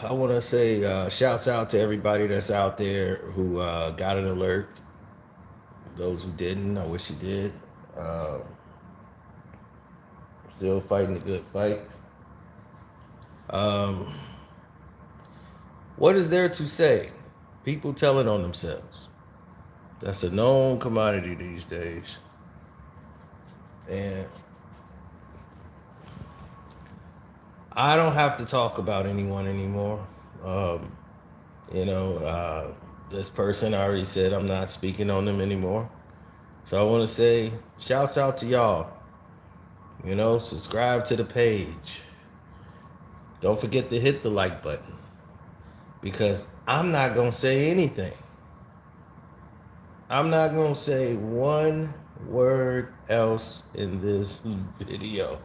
I want to say shouts out to everybody that's out there who got an alert. Those who didn't, I wish you did. Uh, Still fighting a good fight. Um, what is there to say? People telling on themselves. That's a known commodity these days. And I don't have to talk about anyone anymore. Um, you know, this person, I already said I'm not speaking on them anymore. So I want to say, shouts out to y'all. You know, subscribe to the page. Don't forget to hit the like button because I'm not going to say anything. I'm not going to say one word else in this video.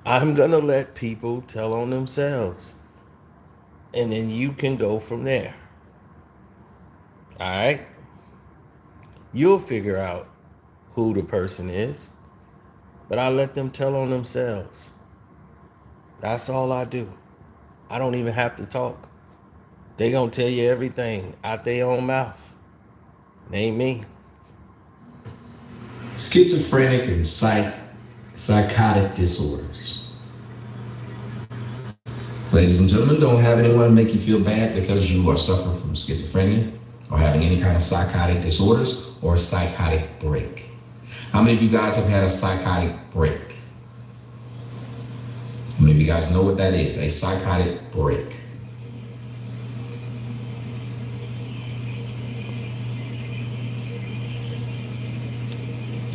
I'm going to let people tell on themselves. And then you can go from there. All right? You'll figure out who the person is. But I let them tell on themselves. That's all I do. I don't even have to talk. They gonna tell you everything out their own mouth. It ain't me. Schizophrenic and psychotic disorders. Ladies and gentlemen, don't have anyone make you feel bad because you are suffering from schizophrenia or having any kind of psychotic disorders or a psychotic break. How many of you guys have had a psychotic break? How many of you guys know what that is? A psychotic break.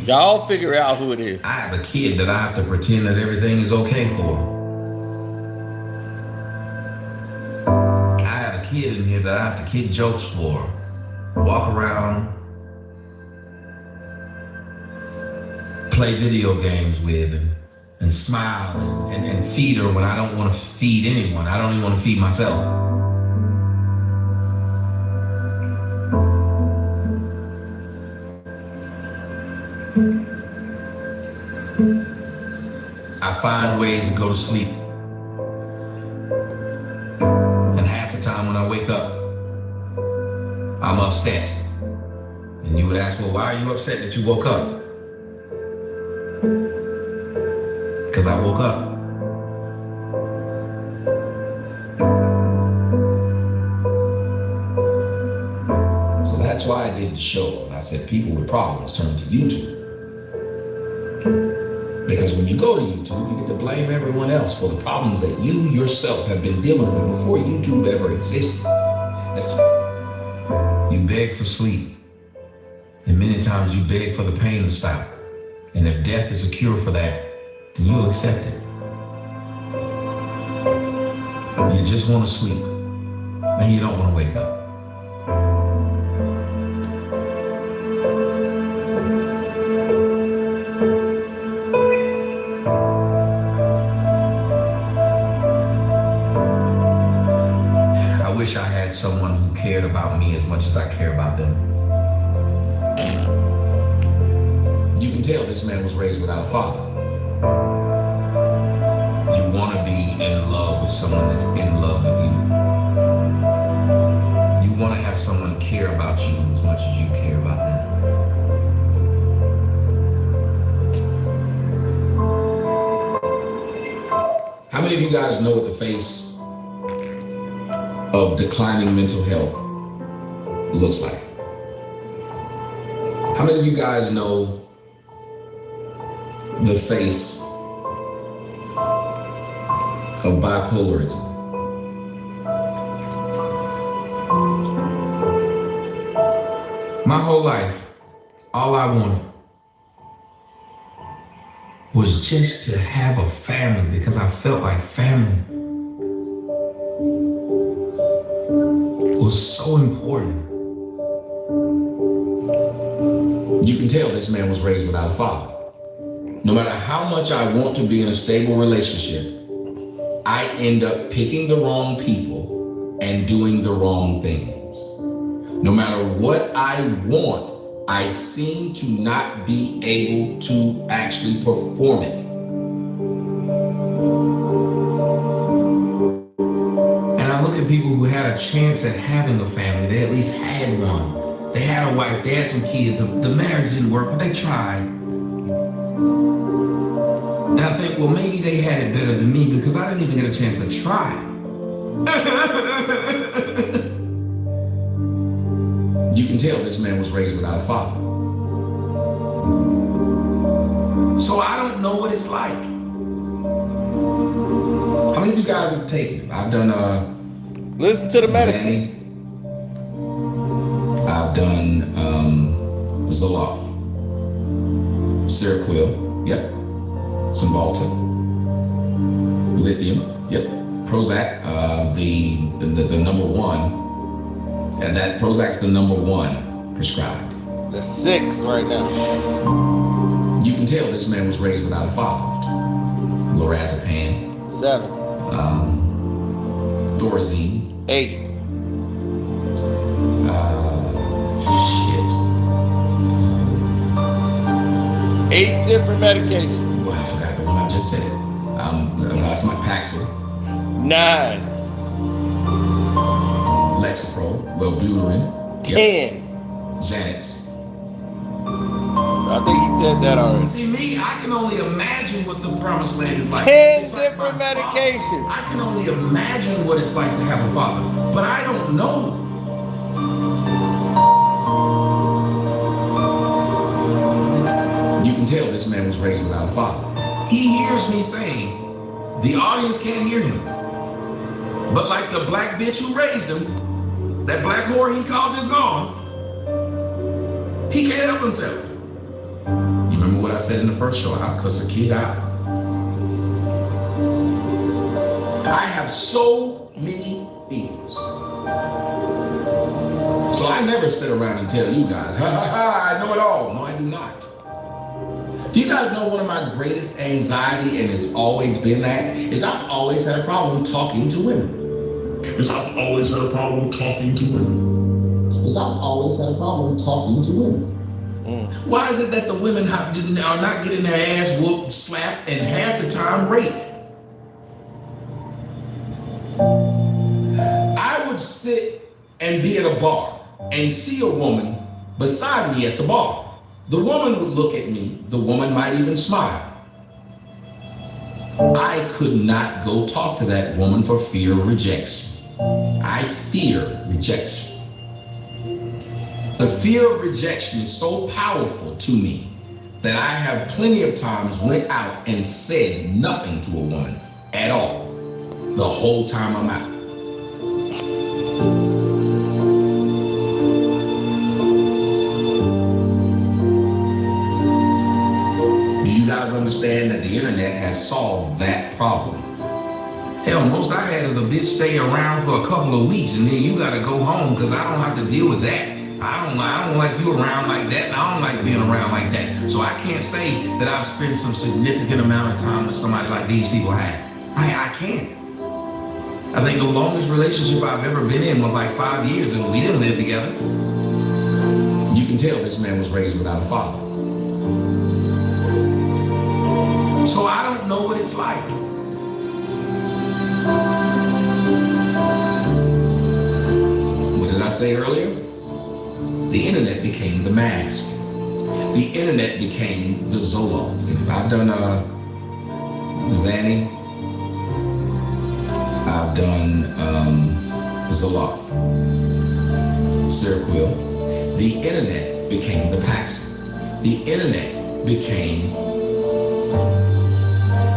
Y'all figure out who it is. I have a kid that I have to pretend that everything is okay for. I have a kid in here that I have to kid jokes for. Walk around, play video games with, and smile and feed her when I don't want to feed anyone. I don't even want to feed myself. I find ways to go to sleep. And half the time when I wake up, I'm upset. And you would ask, well, why are you upset that you woke up? Because I woke up. So that's why I did the show. And I said people with problems turn to YouTube. Because when you go to YouTube, you get to blame everyone else for the problems that you yourself have been dealing with before YouTube ever existed. You beg for sleep. And many times you beg for the pain to stop. And if death is a cure for that, then you'll accept it. You just want to sleep. And you don't want to wake up. I wish I had someone who cared about me as much as I care about them. You can tell this man was raised without a father. You want to be in love with someone that's in love with you. You want to have someone care about you as much as you care about them. How many of you guys know what the face of declining mental health looks like? How many of you guys know the face of bipolarism? My whole life, all I wanted was just to have a family because I felt like family was so important. You can tell this man was raised without a father. No matter how much I want to be in a stable relationship, I end up picking the wrong people and doing the wrong things. No matter what I want, I seem to not be able to actually perform it. look at people who had a chance at having a family. They at least had one. They had a wife, they had some kids. The marriage didn't work, but they tried. And I think, well, maybe they had it better than me because I didn't even get a chance to try. You can tell this man was raised without a father. So I don't know what it's like. How many of you guys have taken it? I've done Listen to the medicine. I've done Zoloft, Seroquel, yep, Cymbalta, lithium, yep, Prozac, the number one, and that Prozac's the number one prescribed. That's 6 right now. You can tell this man was raised without a father. Lorazepam, 7. Thorazine, 8. shit. 8 different medications. Well, I forgot the one I just said. That's my Paxil, 9. Lexapro, Wellbutrin, 10. Xanax. I think he said that already. See me, I can only imagine what the promised land is like. 10 It's like different my father. medications. I can only imagine what it's like to have a father, but I don't know. You can tell this man was raised without a father. He hears me saying, the audience can't hear him. But like the black bitch who raised him, that black whore he calls his mom, he can't help himself. You remember what I said in the first show, how cuss a kid out? I have so many fears. So I never sit around and tell you guys, ha ha ha, I know it all. No, I do not. Do you guys know one of my greatest anxiety, and has always been that, is I've always had a problem talking to women. Why is it that the women are not getting their ass whooped, slapped, and half the time raped? I would sit and be at a bar and see a woman beside me at the bar. The woman would look at me. The woman might even smile. I could not go talk to that woman for fear of rejection. I fear rejection. The fear of rejection is so powerful to me that I have plenty of times went out and said nothing to a woman at all the whole time I'm out. Do you guys understand that the internet has solved that problem? Hell, most I had is a bitch stay around for a couple of weeks and then you gotta go home because I don't have to deal with that. I don't like you around like that, and I don't like being around like that. So I can't say that I've spent some significant amount of time with somebody like these people have. I can't. I think the longest relationship I've ever been in was like 5 years, and we didn't live together. You can tell this man was raised without a father. So I don't know what it's like. What did I say earlier? The internet became the mask. The internet became the Zoloft. I've done Xanny. I've done Zoloft, Seroquel. The internet became the Paxil. The internet became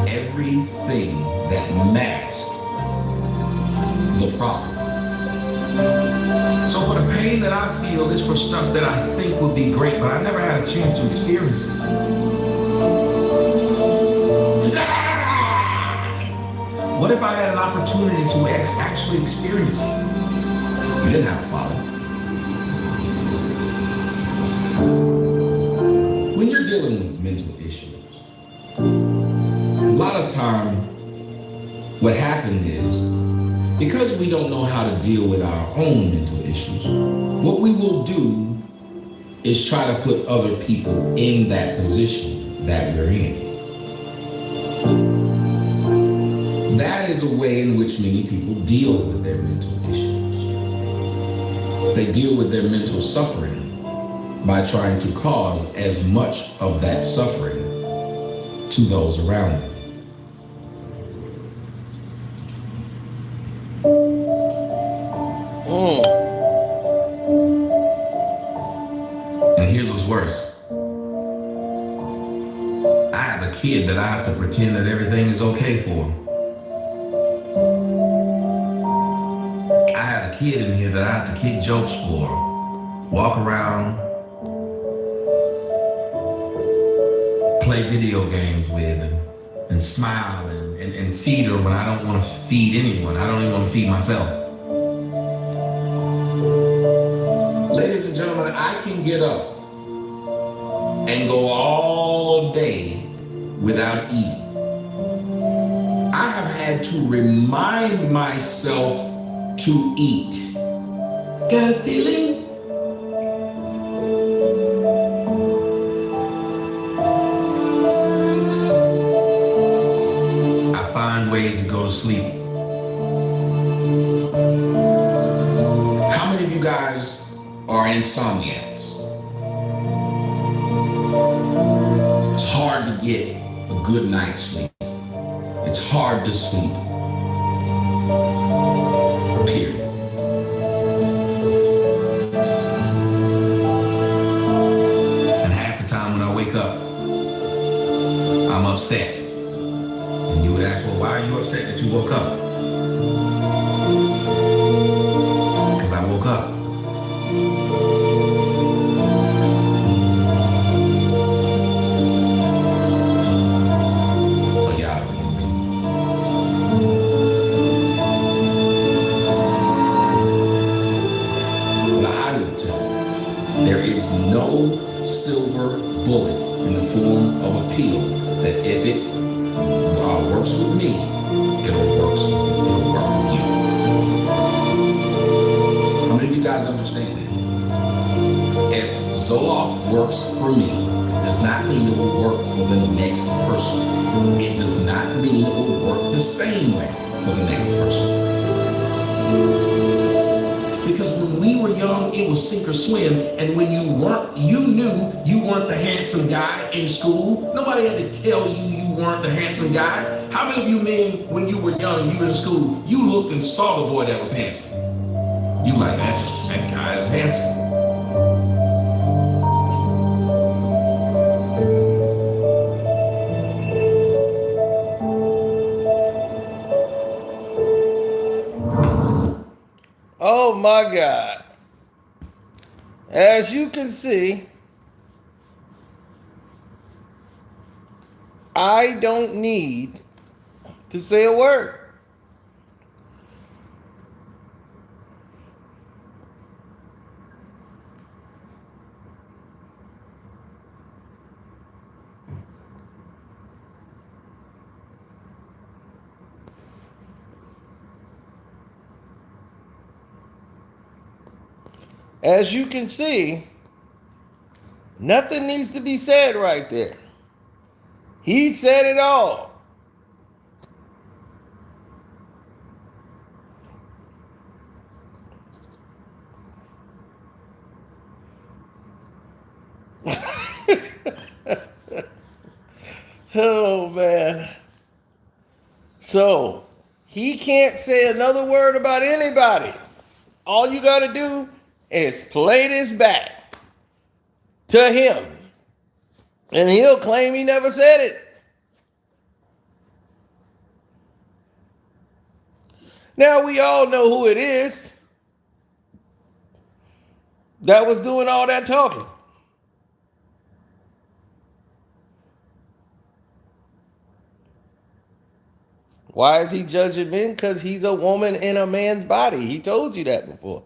everything that masked the problem. So for the pain that I feel is for stuff that I think would be great, but I never had a chance to experience it. What if I had an opportunity to actually experience it? You didn't have a father. When you're dealing with mental issues, a lot of time what happened is, because we don't know how to deal with our own mental issues, what we will do is try to put other people in that position that we're in. That is a way in which many people deal with their mental issues. They deal with their mental suffering by trying to cause as much of that suffering to those around them. And here's what's worse. I have a kid that I have to pretend that everything is okay for. I have a kid in here that I have to kick jokes for, walk around, play video games with, and smile and feed her when I don't want to feed anyone. I don't even want to feed myself. Ladies and gentlemen, I can get up and go all day without eating. I have had to remind myself to eat. Got a feeling? I find ways to go to sleep. How many of you guys are insomniacs? It's hard to get a good night's sleep. It's hard to sleep. Period. And half the time when I wake up, I'm upset. And you would ask, well, why are you upset that you woke up? Because I woke up. There is no silver bullet in the form of a pill that if it works with me, it'll work with you. How many of you guys understand that? If Zoloft works for me, it does not mean it will work for the next person. It does not mean it will work the same way for the next person. Because when we were young, it was sink or swim. And when you knew you weren't the handsome guy in school. Nobody had to tell you weren't the handsome guy. How many of you men, when you were young, you were in school, you looked and saw the boy that was handsome? You like, that guy is handsome. Oh my God. As you can see, I don't need to say a word. As you can see, nothing needs to be said right there. He said it all. Oh, man. So, he can't say another word about anybody. All you got to do is play this back to him. And he'll claim he never said it. Now, we all know who it is that was doing all that talking. Why is he judging men? Because he's a woman in a man's body. He told you that before.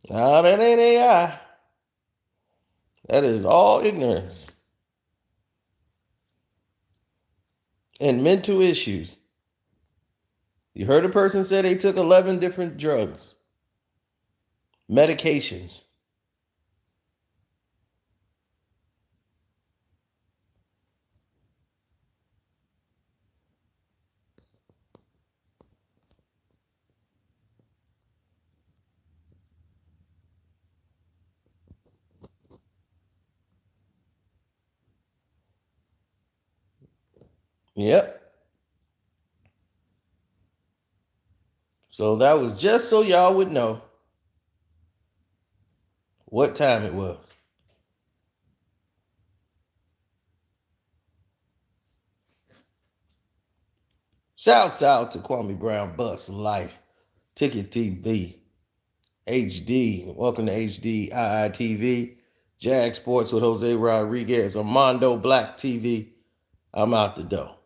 No, that ain't AI. That is all ignorance and mental issues. You heard a person say they took 11 different drugs, medications. Yep. So that was just so y'all would know what time it was. Shouts out to Kwame Brown Bus Life, Ticket TV, HD. Welcome to HD IITV, Jag Sports with Jose Rodriguez, Armando Black TV. I'm out the door.